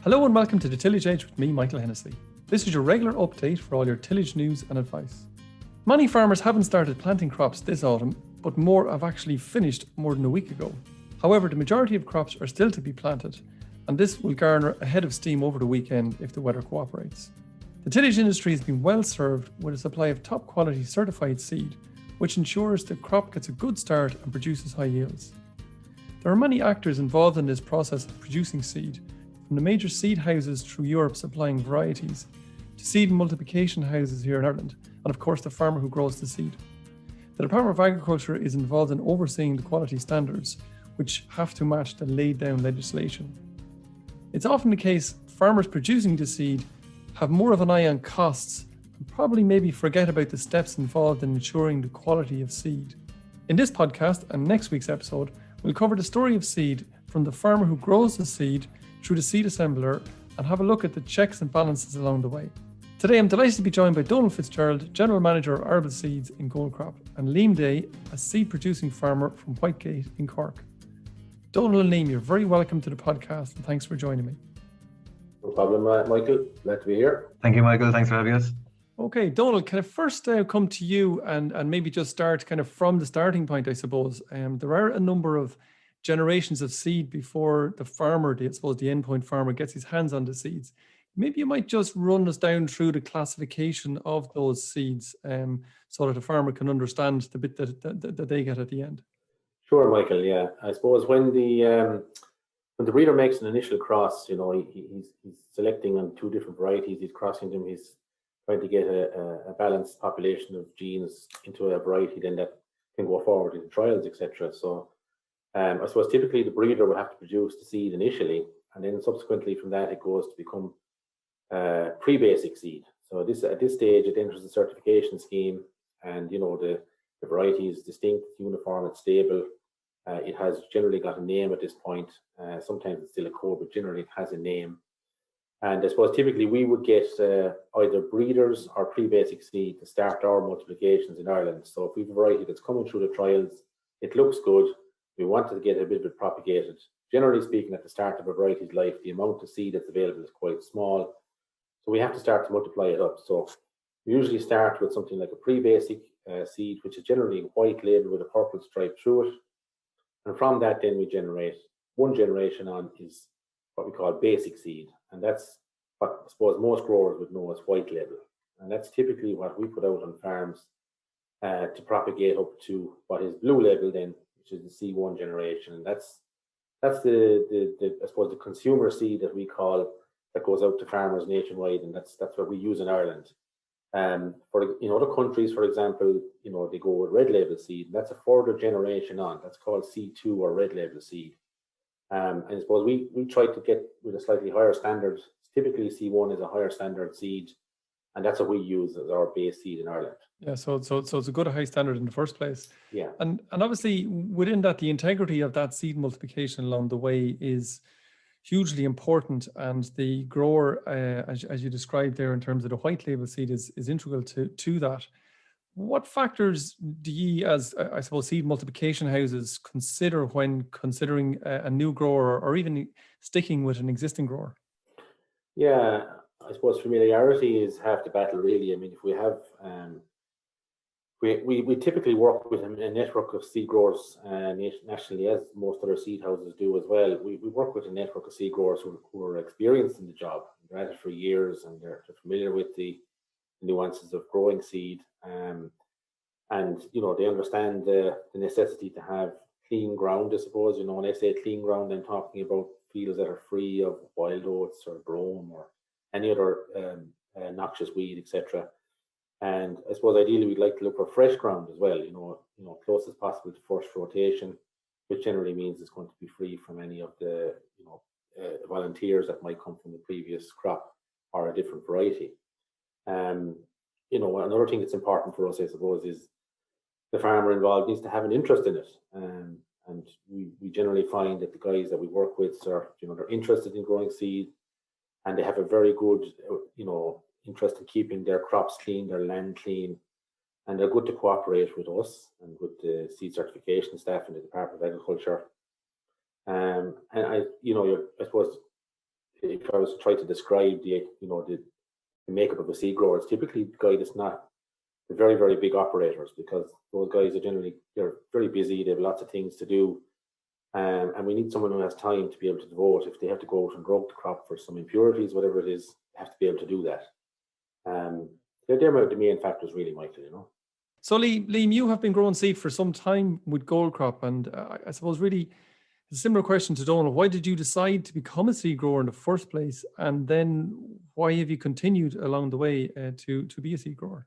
Hello and welcome to the Tillage Edge with me, Michael Hennessy. This is your regular update for all your tillage news and advice. Many farmers haven't started planting crops this autumn, but more have actually finished more than a week ago. However, the majority of crops are still to be planted, and this will garner a head of steam over the weekend if the weather cooperates. The tillage industry has been well served with a supply of top quality certified seed, which ensures the crop gets a good start and produces high yields. There are many actors involved in this process of producing seed, from the major seed houses through Europe supplying varieties, to seed and multiplication houses here in Ireland, and of course the farmer who grows the seed. The Department of Agriculture is involved in overseeing the quality standards, which have to match the laid down legislation. It's often the case farmers producing the seed have more of an eye on costs and probably maybe forget about the steps involved in ensuring the quality of seed. In this podcast and next week's episode, we'll cover the story of seed from the farmer who grows the seed through the seed assembler and have a look at the checks and balances along the way. Today I'm delighted to be joined by Donal Fitzgerald, General Manager of Arable Seeds in Goldcrop, and Liam Day, a seed producing farmer from Whitegate in Cork. Donal and Liam, you're very welcome to the podcast and thanks for joining me. No problem, Michael. Glad to be here. Thank you, Michael. Thanks for having us. Okay, Donal, can I first come to you and maybe just start kind of from the starting point, I suppose. There are a number of generations of seed before the farmer, the endpoint farmer, gets his hands on the seeds. Maybe you might just run us down through the classification of those seeds so that the farmer can understand the bit that they get at the end. Sure, Michael. Yeah, I suppose when the breeder makes an initial cross, he's selecting on two different varieties. He's crossing them. He's trying to get a balanced population of genes into a variety, then that can go forward into trials, etc. So I suppose typically the breeder will have to produce the seed initially, and then subsequently from that it goes to become pre-basic seed. So at this stage it enters the certification scheme, and the variety is distinct, uniform, it's stable. It has generally got a name at this point. Sometimes it's still a code, but generally it has a name. And I suppose typically we would get either breeders or pre-basic seed to start our multiplications in Ireland. So if we have a variety that's coming through the trials, it looks good, we wanted to get a bit of it propagated. Generally speaking, at the start of a variety's life, the amount of seed that's available is quite small. So we have to start to multiply it up. So we usually start with something like a pre-basic seed, which is generally white label with a purple stripe through it. And from that, then we generate one generation on is what we call basic seed. And that's what I suppose most growers would know as white label. And that's typically what we put out on farms to propagate up to what is blue label then, which is the C1 generation. And that's the I suppose the consumer seed that we call, that goes out to farmers nationwide, and that's what we use in Ireland. For other countries, for example, they go with red label seed, and that's a further generation on. That's called C2 or red label seed. And I suppose we try to get with a slightly higher standard. Typically C1 is a higher standard seed, and that's what we use as our base seed in Ireland. Yeah, so it's a good high standard in the first place. Yeah. And obviously within that, the integrity of that seed multiplication along the way is hugely important, and the grower, as you described there in terms of the white label seed, is integral to that. What factors do you, as I suppose, seed multiplication houses consider when considering a new grower or even sticking with an existing grower? Yeah, I suppose familiarity is half the battle, really. I mean, if we have we typically work with a network of seed growers nationally, as most other seed houses do as well. We work with a network of seed growers who are experienced in the job. They're at it for years, and they're familiar with the nuances of growing seed. And they understand the necessity to have clean ground, I suppose. When I say clean ground, I'm talking about fields that are free of wild oats or brome or any other noxious weed, etc. And I suppose ideally we'd like to look for fresh ground as well, close as possible to first rotation, which generally means it's going to be free from any of the volunteers that might come from the previous crop or a different variety. Another thing that's important for us, I suppose, is the farmer involved needs to have an interest in it. And we generally find that the guys that we work with are, they're interested in growing seed, and they have a very good, interest in keeping their crops clean, their land clean, and they're good to cooperate with us and with the seed certification staff in the Department of Agriculture. And I suppose if I was to try to describe the makeup of a seed grower, it's typically the guy that's not the very, very big operators, because those guys are they're very busy. They have lots of things to do. And we need someone who has time to be able to devote. If they have to go out and drug the crop for some impurities, whatever it is, they have to be able to do that. They're the main factors, really, Michael. So, Liam, you have been growing seed for some time with Goldcrop, and I suppose really a similar question to Donal. Why did you decide to become a seed grower in the first place, and then why have you continued along the way to be a seed grower?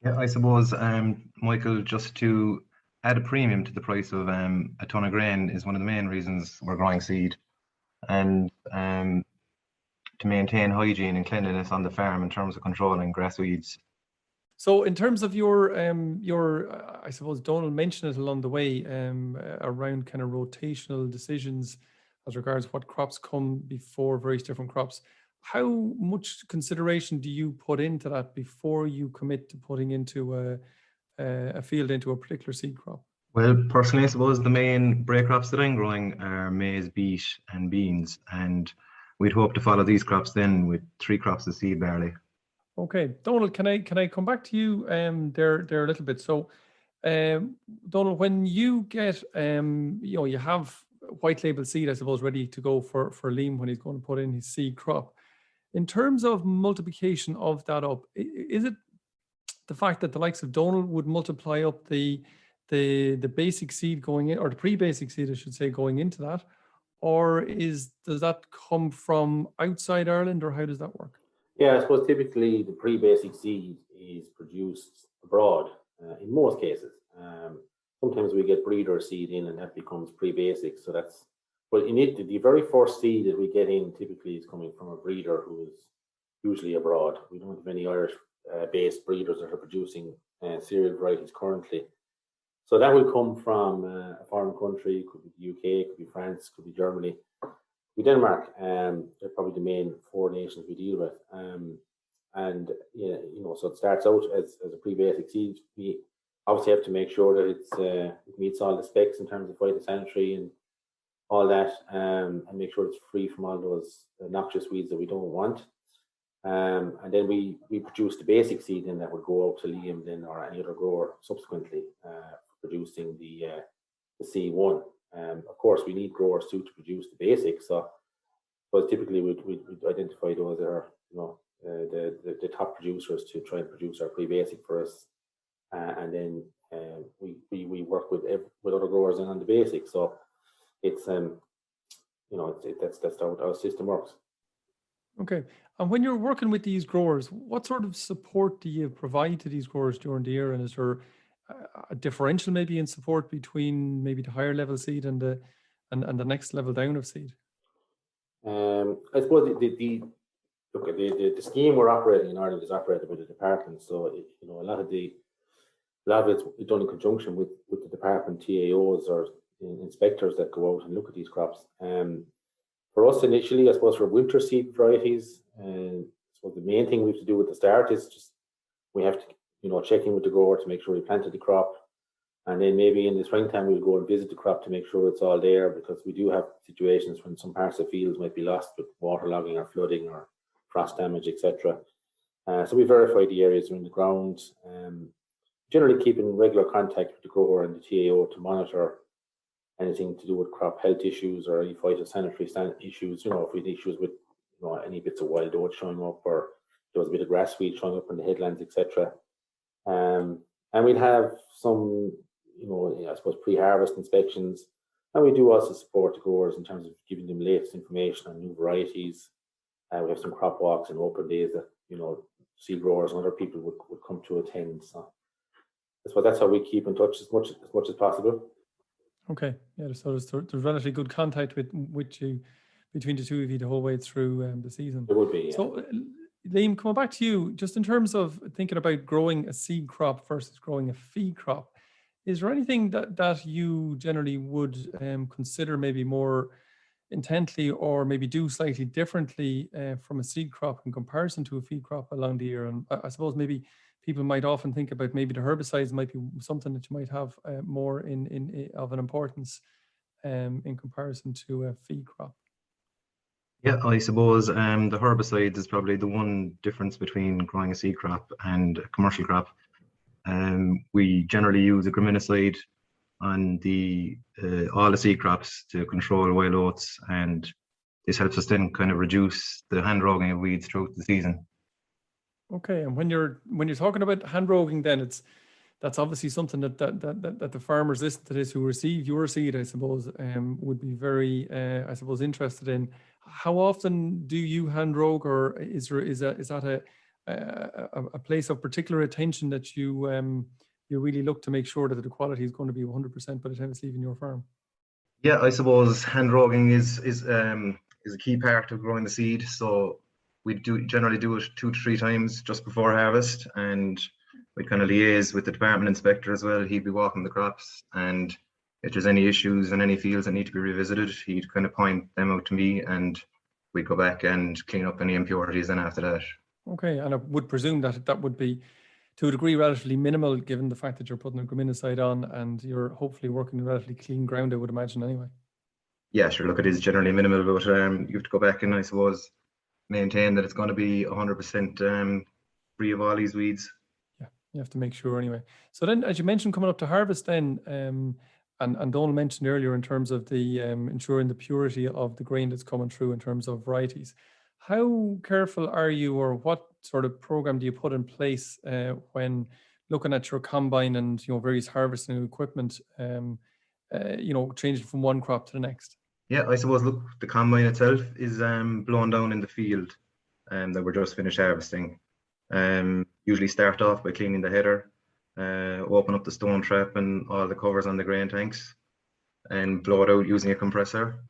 Yeah, I suppose, Michael, just to add a premium to the price of a ton of grain is one of the main reasons we're growing seed, and to maintain hygiene and cleanliness on the farm in terms of controlling grass weeds. So in terms of your I suppose Donal mentioned it along the way around kind of rotational decisions as regards what crops come before various different crops. How much consideration do you put into that before you commit to putting into a field into a particular seed crop? Well, personally, I suppose the main break crops that I'm growing are maize, beet, and beans, and we'd hope to follow these crops then with 3 crops of seed barley. Okay, Donal, can I come back to you there a little bit? So, Donal, when you get you have white label seed, I suppose, ready to go for Liam when he's going to put in his seed crop. In terms of multiplication of that up, is it the fact that the likes of Donal would multiply up the basic seed going in, or the pre-basic seed, I should say, going into that, or does that come from outside Ireland, or how does that work? Yeah, I suppose typically the pre-basic seed is produced abroad in most cases. Sometimes we get breeder seed in and that becomes pre-basic. So but the very first seed that we get in typically is coming from a breeder who is usually abroad. We don't have any Irish-based breeders that are producing cereal varieties currently. So that will come from a foreign country. It could be the UK, it could be France, it could be Germany. Denmark, they're probably the main 4 nations we deal with, and so it starts out as a pre-basic seed. We obviously have to make sure that it meets all the specs in terms of phytosanitary and all that, and make sure it's free from all those noxious weeds that we don't want. And then we produce the basic seed, and that would go out to Liam then or any other grower subsequently producing the C1. Of course, we need growers too to produce the basics. But typically we'd identify those that are the top producers to try and produce our pre-basic for us, and then we work with other growers on the basic. So it's that's how our system works. Okay, and when you're working with these growers, what sort of support do you provide to these growers during the year, and is there a differential maybe in support between maybe the higher level seed and the next level down of seed? I suppose the scheme we're operating in Ireland is operated by the department, so a lot of it's done in conjunction with the department TAOs or inspectors that go out and look at these crops. For us initially, I suppose for winter seed varieties, so the main thing we have to do at the start is just we have to check in with the grower to make sure we planted the crop, and then maybe in the springtime we'll go and visit the crop to make sure it's all there, because we do have situations when some parts of fields might be lost with waterlogging or flooding or frost damage, etc. So we verify the areas around the ground, generally keeping regular contact with the grower and the TAO to monitor anything to do with crop health issues or any phytosanitary issues. If we had issues with any bits of wild oat showing up, or there was a bit of grass weed showing up in the headlands, etc. And we'd have some, I suppose, pre-harvest inspections, and we do also support the growers in terms of giving them latest information on new varieties. We have some crop walks and open days that seed growers and other people would come to attend. So that's how we keep in touch as much as possible. Okay, yeah. So there's relatively good contact with you between the two of you the whole way through the season. It would be. Yeah. So, Liam, coming back to you, just in terms of thinking about growing a seed crop versus growing a feed crop, is there anything that you generally would consider maybe more intently, or maybe do slightly differently from a seed crop in comparison to a feed crop along the year? And I suppose maybe people might often think about maybe the herbicides might be something that you might have more of an importance in comparison to a feed crop. Yeah, I suppose the herbicides is probably the one difference between growing a seed crop and a commercial crop. We generally use a graminicide on all the seed crops to control wild oats, and this helps us then kind of reduce the hand rogging of weeds throughout the season. Okay, and when you're talking about hand rogging, then that's obviously something that the farmers listen to this who receive your seed, I suppose, would be very, I suppose, interested in. How often do you hand rogue, or is that a place of particular attention that you really look to make sure that the quality is going to be 100% by the time it's leaving your farm? Yeah, I suppose hand rogging is a key part of growing the seed. So we generally do it 2 to 3 times just before harvest, and we kind of liaise with the department inspector as well. He'd be walking the crops, and if there's any issues in any fields that need to be revisited, he'd kind of point them out to me, and we'd go back and clean up any impurities then after that. Okay, and I would presume that that would be, to a degree, relatively minimal, given the fact that you're putting a graminicide on and you're hopefully working in relatively clean ground, I would imagine, anyway. Yeah, sure. Look, it is generally minimal, but you have to go back and, I suppose, maintain that it's going to be 100% free of all these weeds. Yeah, you have to make sure anyway. So then, as you mentioned, coming up to harvest then, and Donal mentioned earlier in terms of the ensuring the purity of the grain that's coming through in terms of varieties. How careful are you, or what sort of program do you put in place when looking at your combine and various harvesting equipment, changing from one crop to the next? Yeah, I suppose, look, the combine itself is blown down in the field that we're just finished harvesting. Usually start off by cleaning the header, open up the stone trap and all the covers on the grain tanks, and blow it out using a compressor.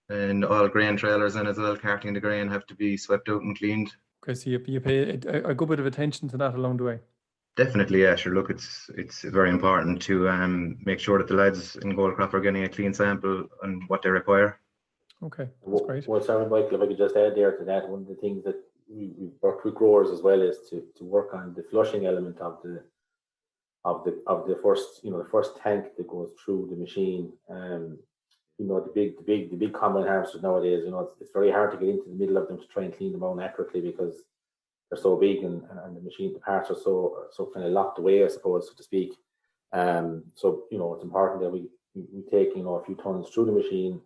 And all grain trailers and as well carting the grain have to be swept out and cleaned. Okay, so you pay a good bit of attention to that along the way. Definitely, yeah, sure. Look, it's very important to make sure that the lads in Goldcrop are getting a clean sample and what they require. Okay, that's great. Well, sorry, Michael, if I could just add there to that, one of the things that we work with growers as well is to work on the flushing element of the first, the first tank that goes through the machine. The big combine harvesters nowadays, it's very hard to get into the middle of them to try and clean them out accurately because they're so big and the parts are so kind of locked away, I suppose, so to speak. So it's important that we take a few tons through the machine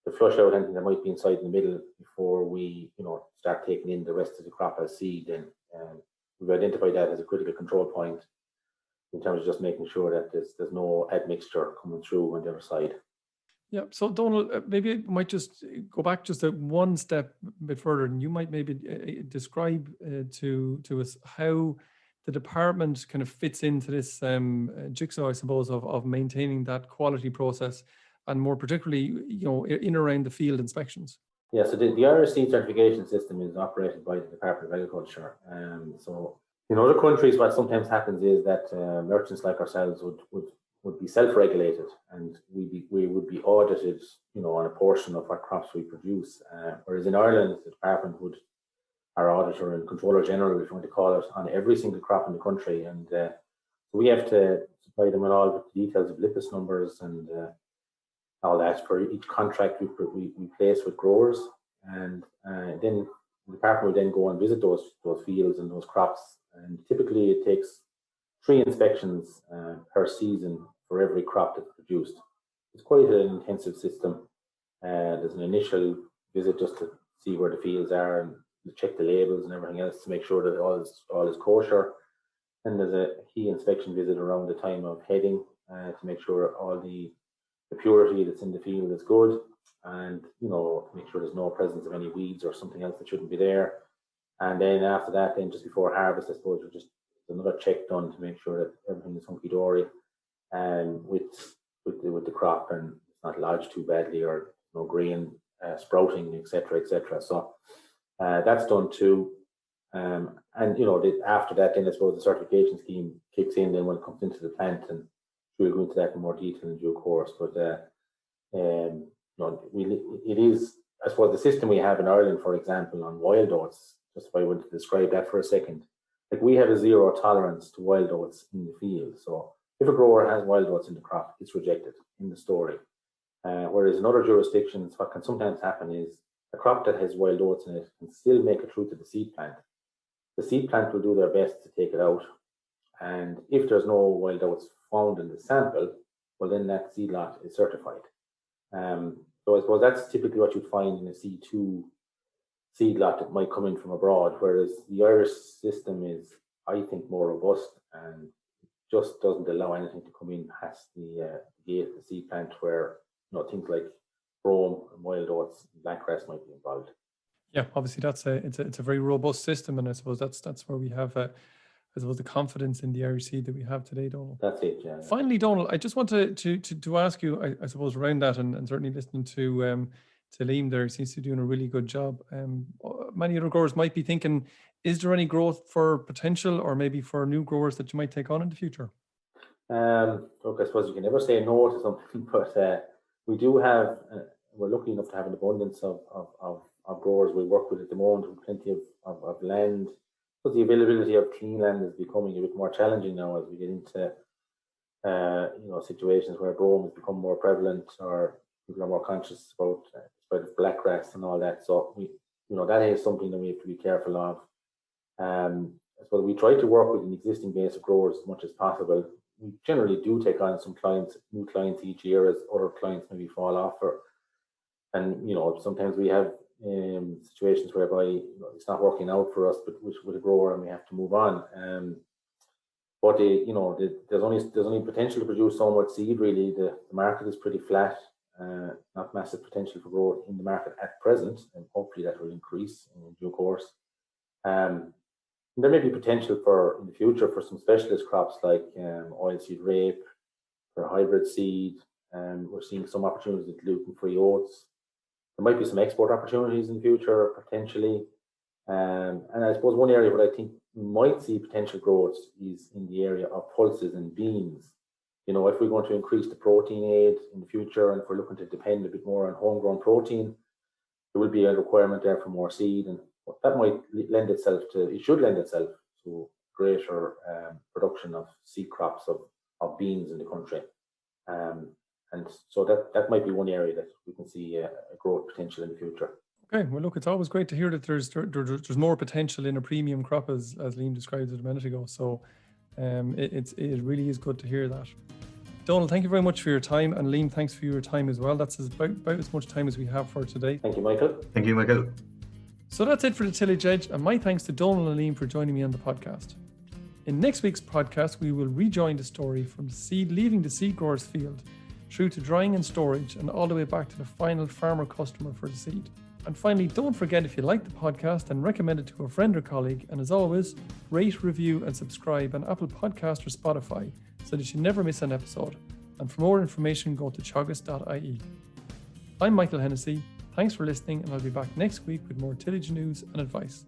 to flush out anything that might be inside in the middle before we start taking in the rest of the crop as seed. And we've identified that as a critical control point in terms of just making sure that there's no admixture coming through on the other side. Yeah, so Donal, maybe I might just go back just one step a bit further, and you might maybe describe to us how the department kind of fits into this jigsaw, I suppose, of maintaining that quality process, and more particularly, in around the field inspections. Yeah, so the Irish seed certification system is operated by the Department of Agriculture. So in other countries, what sometimes happens is that merchants like ourselves would be self-regulated, and we would be audited, on a portion of what crops we produce. Whereas in Ireland, the department our auditor and controller general, if you want to call it, on every single crop in the country, and we have to supply them with all the details of LIPIS numbers and all that for each contract we place with growers, and then the department will then go and visit those fields and those crops, and typically it takes 3 inspections per season for every crop that's produced. It's quite an intensive system. There's an initial visit just to see where the fields are and to check the labels and everything else to make sure that all is kosher. And there's a key inspection visit around the time of heading to make sure all the purity that's in the field is good, and make sure there's no presence of any weeds or something else that shouldn't be there. And then after that, then just before harvest, I suppose we're just another check done to make sure that everything is hunky dory and with the crop and it's not lodged too badly or no grain sprouting, etc. So that's done too. And after that, then I suppose the certification scheme kicks in. Then when it comes into the plant, and we'll go into that in more detail in due course. But it is, I suppose, the system we have in Ireland, for example, on wild oats. Just if I want to describe that for a second. Like, we have a 0 tolerance to wild oats in the field. So if a grower has wild oats in the crop, it's rejected in the story. Whereas in other jurisdictions, what can sometimes happen is a crop that has wild oats in it can still make it through to the seed plant. The seed plant will do their best to take it out. And if there's no wild oats found in the sample, well, then that seed lot is certified. So I suppose that's typically what you'd find in a C2 seed lot that might come in from abroad, whereas the Irish system is, I think, more robust and just doesn't allow anything to come in past the gate, the seed plant, where things like brome and wild oats and blackgrass might be involved. Yeah, obviously it's a very robust system, and I suppose that's where we have I suppose the confidence in the Irish seed that we have today, Donal. That's it, yeah. Finally, Donal, I just want to ask you, I suppose, around that, and certainly listening to Liam there, seems to be doing a really good job. Many other growers might be thinking, is there any growth for potential, or maybe for new growers that you might take on in the future? Look, I suppose you can never say no to something, but we do have, we're lucky enough to have an abundance of growers we work with at the moment, with plenty of land. But the availability of clean land is becoming a bit more challenging now as we get into situations where brome has become more prevalent, or people are more conscious about spread of blackgrass and all that. So that is something that we have to be careful of. I suppose we try to work with an existing base of growers as much as possible. We generally do take on some new clients each year as other clients maybe fall off, and sometimes we have situations whereby it's not working out for us, but with a grower, and we have to move on. But there's only potential to produce so much seed. Really, the market is pretty flat. Not massive potential for growth in the market at present, and hopefully that will increase in due course. There may be potential in the future for some specialist crops like oilseed rape, for hybrid seed. We're seeing some opportunities with gluten-free oats. There might be some export opportunities in the future, potentially. And I suppose one area where I think we might see potential growth is in the area of pulses and beans. If we're going to increase the protein aid in the future, and if we're looking to depend a bit more on homegrown protein, there will be a requirement there for more seed, and that might should lend itself to greater production of seed crops of beans in the country. And so that might be one area that we can see a growth potential in the future. Okay, well, look, it's always great to hear that there's more potential in a premium crop, as Liam described it a minute ago. So it really is good to hear that. Donal, thank you very much for your time, and Liam, thanks for your time as well. That's about as much time as we have for today. Thank you, Michael. Thank you, Michael. So that's it for the Tillage Edge, and my thanks to Donal and Liam for joining me on the podcast. In next week's podcast, we will rejoin the story from seed leaving the seed grower's field through to drying and storage, and all the way back to the final farmer customer for the seed. And finally, don't forget, if you like the podcast, and recommend it to a friend or colleague. And as always, rate, review and subscribe on Apple Podcast or Spotify so that you never miss an episode. And for more information, go to teagasc.ie. I'm Michael Hennessy. Thanks for listening, and I'll be back next week with more tillage news and advice.